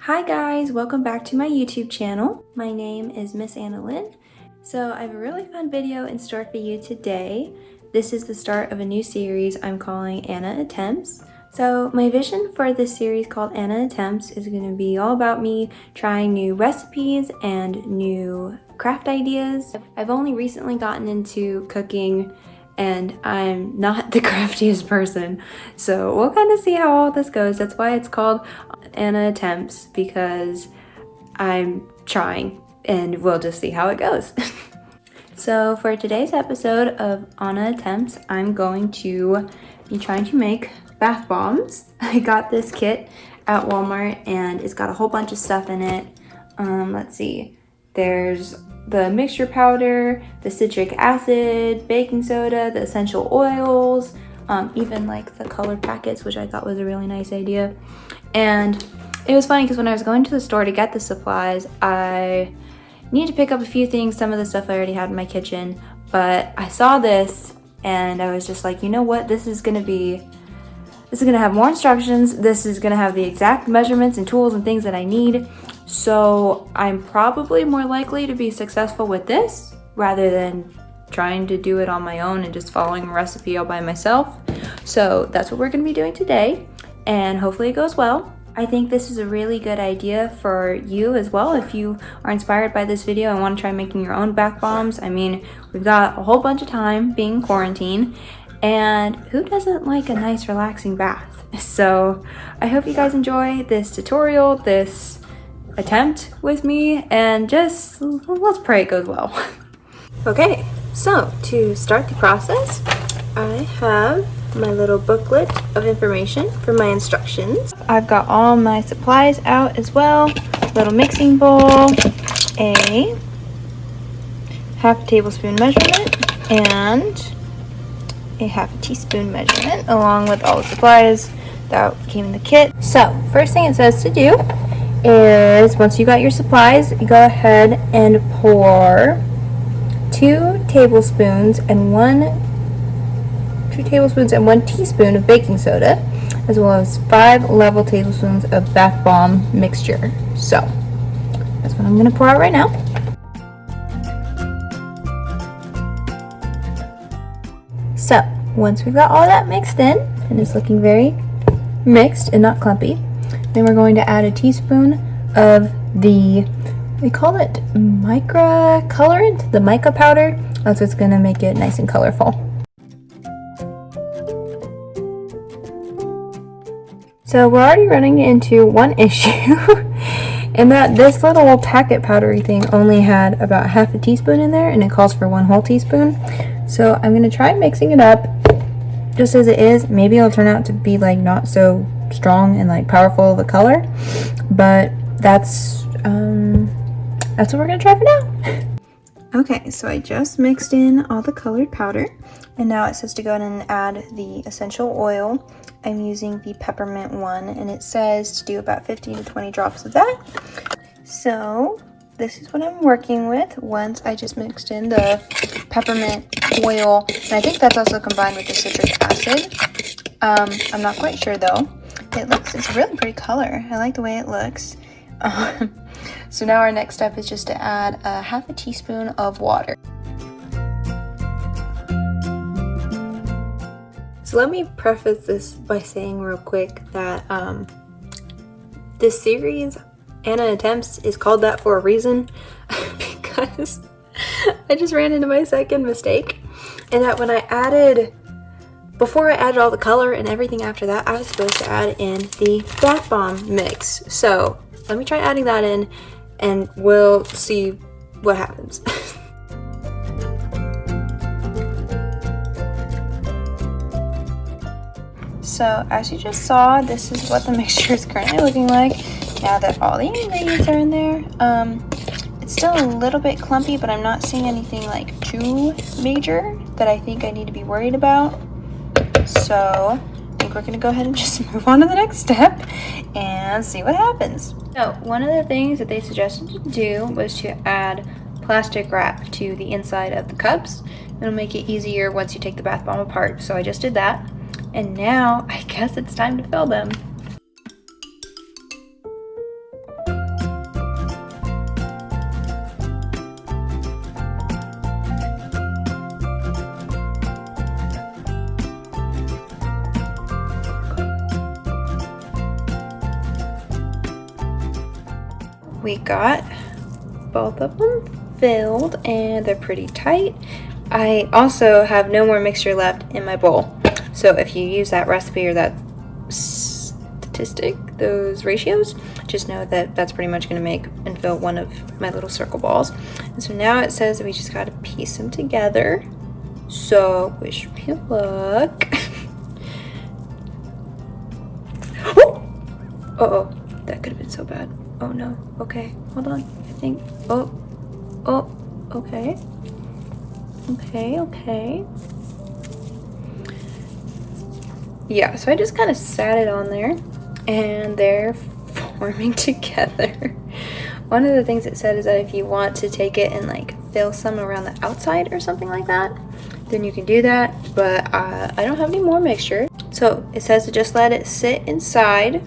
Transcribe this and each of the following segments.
Hi guys, welcome back to my YouTube channel. My name is ms.annalynn. So I have a really fun video in store for you today. This is the start of a new series I'm calling Anna Attempts. So my vision for this series called Anna Attempts is going to be all about me trying new recipes and new craft ideas. I've only recently gotten into cooking and I'm not the craftiest person. So we'll kind of see how all this goes. That's why it's called Anna Attempts, because I'm trying and we'll just see how it goes. So for today's episode of Anna Attempts, I'm going to be trying to make bath bombs. I got this kit at Walmart and it's got a whole bunch of stuff in it. Let's see. There's the mixture powder, the citric acid, baking soda, the essential oils, even like the color packets, which I thought was a really nice idea. And it was funny because when I was going to the store to get the supplies, I needed to pick up a few things. Some of the stuff I already had in my kitchen, but I saw this and I was just like, you know what, this is gonna have more instructions. This is gonna have the exact measurements and tools and things that I need. So I'm probably more likely to be successful with this rather than trying to do it on my own and just following a recipe all by myself. So that's what we're gonna be doing today, and hopefully it goes well. I think this is a really good idea for you as well if you are inspired by this video and want to try making your own bath bombs. I mean, we've got a whole bunch of time being in quarantine, and who doesn't like a nice relaxing bath? So I hope you guys enjoy this tutorial, this attempt with me, and just let's pray it goes well. Okay, so to start the process, I have my little booklet of information for my instructions. I've got all my supplies out as well. Little mixing bowl, a half tablespoon measurement, and a half a teaspoon measurement, along with all the supplies that came in the kit. So first thing it says to do is, once you got your supplies, you go ahead and pour 2 tablespoons and 1 teaspoon of baking soda, as well as 5 level tablespoons of bath bomb mixture. So that's what I'm going to pour out right now. So once we've got all that mixed in and it's looking very mixed and not clumpy, then we're going to add a teaspoon of they call it mica colorant, the mica powder. That's what's going to make it nice and colorful. So we're already running into one issue, and that this little packet powdery thing only had about half a teaspoon in there, and it calls for 1 whole teaspoon. So I'm going to try mixing it up just as it is. Maybe it'll turn out to be like not so strong and like powerful of a color, but that's what we're going to try for now. Okay, so I just mixed in all the colored powder, and now it says to go ahead and add the essential oil. I'm using the peppermint one, and it says to do about 15 to 20 drops of that. So this is what I'm working with once I just mixed in the peppermint oil, and I think that's also combined with the citric acid. I'm not quite sure though. It's a really pretty color. I like the way it looks. So now our next step is just to add a half a teaspoon of water. So let me preface this by saying real quick that this series, Anna Attempts, is called that for a reason, because I just ran into my second mistake, and that before I added all the color and everything after that, I was supposed to add in the bath bomb mix. So let me try adding that in and we'll see what happens. So as you just saw, this is what the mixture is currently looking like now that all the ingredients are in there. It's still a little bit clumpy, but I'm not seeing anything like too major that I think I need to be worried about. So I think we're gonna go ahead and just move on to the next step and see what happens. So one of the things that they suggested to do was to add plastic wrap to the inside of the cups. It'll make it easier once you take the bath bomb apart. So I just did that. And now I guess it's time to fill them. we got both of them filled and they're pretty tight. I also have no more mixture left in my bowl. So if you use that recipe or that statistic, those ratios, just know that that's pretty much going to make and fill one of my little circle balls. And so now it says that we just got to piece them together. So wish me luck. Uh-oh, that could have been so bad. Oh no. Okay, hold on. I think. Oh, okay. Okay. Yeah, so I just kind of sat it on there and they're forming together. One of the things it said is that if you want to take it and like fill some around the outside or something like that, then you can do that, but I don't have any more mixture. So it says to just let it sit inside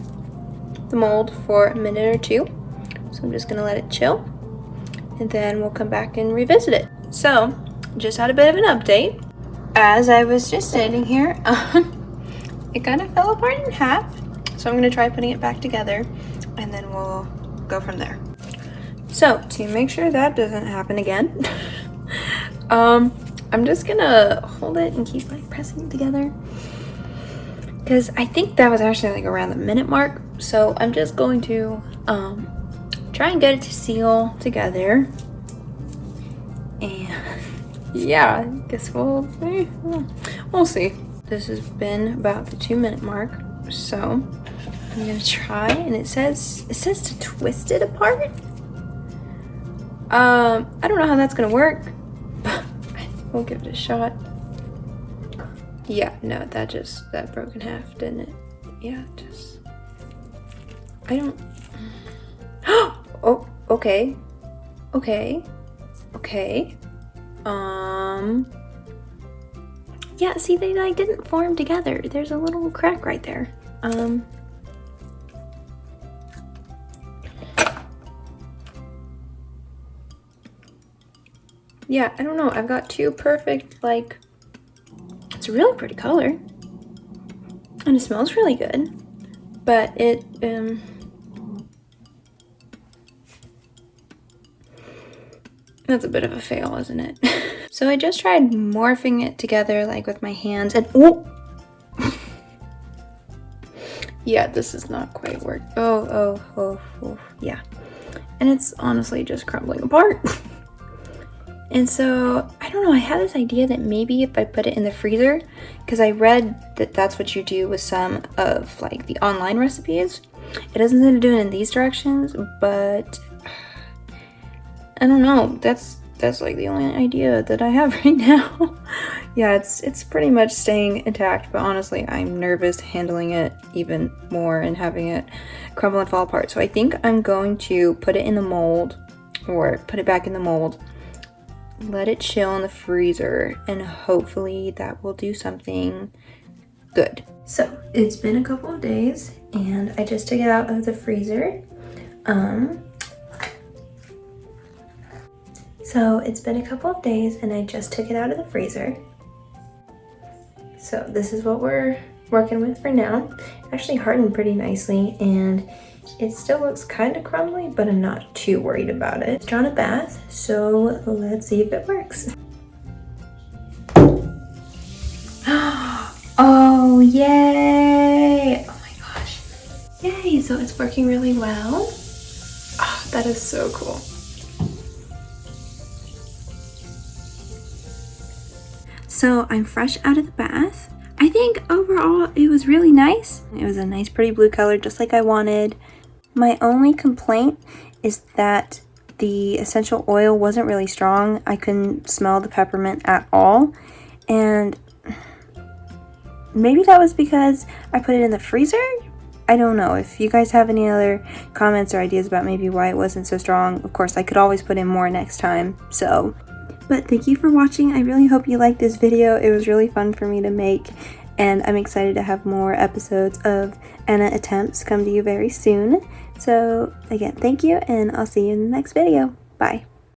the mold for a minute or two. So I'm just gonna let it chill and then we'll come back and revisit it. So just had a bit of an update. As I was just standing here, it kind of fell apart in half. So I'm gonna try putting it back together and then we'll go from there. So to make sure that doesn't happen again, I'm just gonna hold it and keep like pressing it together, because I think that was actually like around the minute mark. So I'm just going to try and get it to seal together. And yeah, I guess we'll see. This has been about the 2-minute mark. So I'm gonna try, and it says to twist it apart. I don't know how that's gonna work, but we'll give it a shot. Yeah, no, that broke in half, didn't it? Yeah, I don't. Oh, okay. Yeah, see, they like didn't form together. There's a little crack right there. Yeah, I don't know. I've got two perfect, like, it's a really pretty color. And it smells really good. But it, that's a bit of a fail, isn't it? So I just tried morphing it together, like, with my hands, and, oh! Yeah, this is not quite work. Oh, yeah. And it's honestly just crumbling apart. And so, I don't know, I had this idea that maybe if I put it in the freezer, because I read that that's what you do with some of like the online recipes. It doesn't seem to do it in these directions, but I don't know, that's like the only idea that I have right now. Yeah, it's pretty much staying intact, but honestly, I'm nervous handling it even more and having it crumble and fall apart. So I think I'm going to put it in the mold, or put it back in the mold, let it chill in the freezer, and hopefully that will do something good. So it's been a couple of days and I just took it out of the freezer. So it's been a couple of days and I just took it out of the freezer. So this is what we're working with for now. It actually hardened pretty nicely and it still looks kind of crumbly, but I'm not too worried about it. It's drawn a bath, so let's see if it works. Oh, yay! Oh my gosh. Yay, so it's working really well. Oh, that is so cool. So I'm fresh out of the bath. I think overall it was really nice. It was a nice pretty blue color, just like I wanted. My only complaint is that the essential oil wasn't really strong. I couldn't smell the peppermint at all. And maybe that was because I put it in the freezer? I don't know. If you guys have any other comments or ideas about maybe why it wasn't so strong, of course, I could always put in more next time. So, but thank you for watching. I really hope you liked this video. It was really fun for me to make, and I'm excited to have more episodes of Anna Attempts come to you very soon. So again, thank you, and I'll see you in the next video. Bye.